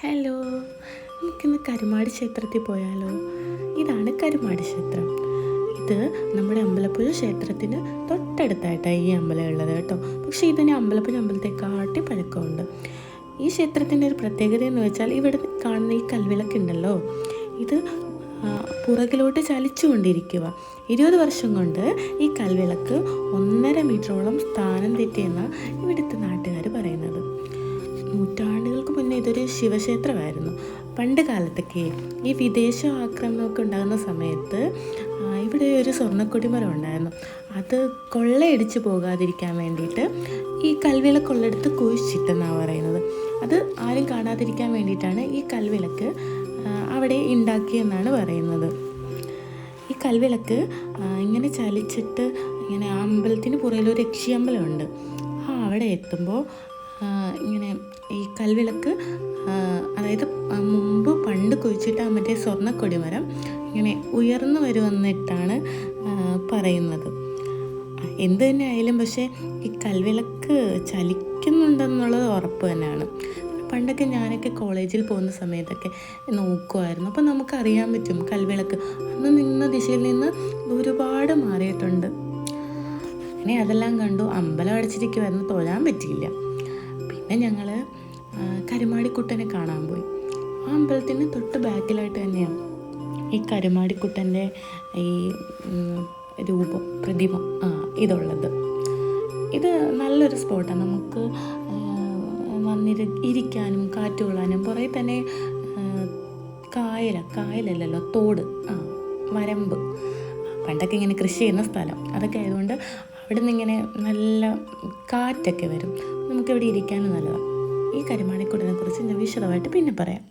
Hello, നമുക്കിന്ന് കരുമാടി ക്ഷേത്രത്തിൽ പോയാലോ? ഇതാണ് കരുമാടി ക്ഷേത്രം. ഇത് നമ്മുടെ അമ്പലപ്പുഴ ക്ഷേത്രത്തിന് തൊട്ടടുത്തായിട്ടാണ് ഈ അമ്പലം ഉള്ളത് കേട്ടോ. പക്ഷേ ഇതിന് അമ്പലപ്പുഴ അമ്പലത്തെക്കാട്ടി പഴക്കമുണ്ട്. ഈ ക്ഷേത്രത്തിൻ്റെ ഒരു പ്രത്യേകത എന്ന് വെച്ചാൽ ഇവിടെ കാണുന്ന ഈ കൽവിളക്കുണ്ടല്ലോ, ഇത് പുറകിലോട്ട് ചലിച്ചുകൊണ്ടിരിക്കുക. 20 വർഷം കൊണ്ട് ഈ കൽവിളക്ക് 1.5 മീറ്ററോളം സ്ഥാനം തെറ്റിയെന്നാണ് ഇവിടുത്തെ നാട്ടുകാർ പറയുന്നത്. നൂറ്റാണ്ടുകൾക്ക് മുന്നേ ഇതൊരു ശിവക്ഷേത്രമായിരുന്നു. പണ്ട് കാലത്തൊക്കെ ഈ വിദേശ ആക്രമണമൊക്കെ ഉണ്ടാകുന്ന സമയത്ത് ഇവിടെ ഒരു സ്വർണ്ണക്കൊടിമരം ഉണ്ടായിരുന്നു. അത് കൊള്ളയടിച്ച് പോകാതിരിക്കാൻ വേണ്ടിയിട്ട് ഈ കൽവിളക്കുള്ളെടുത്ത് കുഴിച്ചിട്ടെന്നാണ് പറയുന്നത്. അത് ആരും കാണാതിരിക്കാൻ വേണ്ടിയിട്ടാണ് ഈ കൽവിളക്ക് അവിടെ ഉണ്ടാക്കിയെന്നാണ് പറയുന്നത്. ഈ കൽവിളക്ക് ഇങ്ങനെ ചലിച്ചിട്ട് ഇങ്ങനെ അമ്പലത്തിന് പുറകിലൊരു യക്ഷിയമ്പലമുണ്ട്. അവിടെ എത്തുമ്പോൾ ഇങ്ങനെ ഈ കൽവിളക്ക് അതായത് പണ്ട് കുഴിച്ചിട്ട മറ്റേ സ്വർണ്ണക്കൊടിമരം ഇങ്ങനെ ഉയർന്നു വരുമെന്നിട്ടാണ് പറയുന്നത്. എന്ത് തന്നെ ആയാലും പക്ഷേ ഈ കൽവിളക്ക് ചലിക്കുന്നുണ്ടെന്നുള്ളത് ഉറപ്പ് തന്നെയാണ്. പണ്ടൊക്കെ ഞാനൊക്കെ കോളേജിൽ പോകുന്ന സമയത്തൊക്കെ നോക്കുമായിരുന്നു. അപ്പോൾ നമുക്കറിയാൻ പറ്റും കൽവിളക്ക് അന്ന് നിന്ന ദിശയിൽ നിന്ന് ഒരുപാട് മാറിയിട്ടുണ്ട്. അങ്ങനെ അതെല്ലാം കണ്ടു. അമ്പലം അടച്ചിരിക്കുമായിരുന്നു, തൊഴാൻ പറ്റിയില്ല. പിന്നെ ഞങ്ങൾ കരുമാടിക്കുട്ടനെ കാണാൻ പോയി. ആ അമ്പലത്തിന് തൊട്ട് ബാക്കിലായിട്ട് തന്നെയാണ് ഈ കരുമാടിക്കുട്ടൻ്റെ ഈ രൂപം, പ്രതിമ ഇതുള്ളത്. ഇത് നല്ലൊരു സ്പോട്ടാണ്. നമുക്ക് ഇരിക്കാനും കാറ്റ് കൊള്ളാനും. കുറേ തന്നെ കായലല്ലല്ലോ, തോട്, വരമ്പ്, പണ്ടൊക്കെ ഇങ്ങനെ കൃഷി ചെയ്യുന്ന സ്ഥലം, അതൊക്കെ ആയതുകൊണ്ട് അവിടെ നിന്ന് ഇങ്ങനെ നല്ല കാറ്റൊക്കെ വരും. നമുക്കിവിടെ ഇരിക്കാനും നല്ലതാണ്. ഈ കരുമാടിക്കുട്ടനെ കുറിച്ച് ഞാൻ വിശദമായിട്ട് പിന്നെ പറയാം.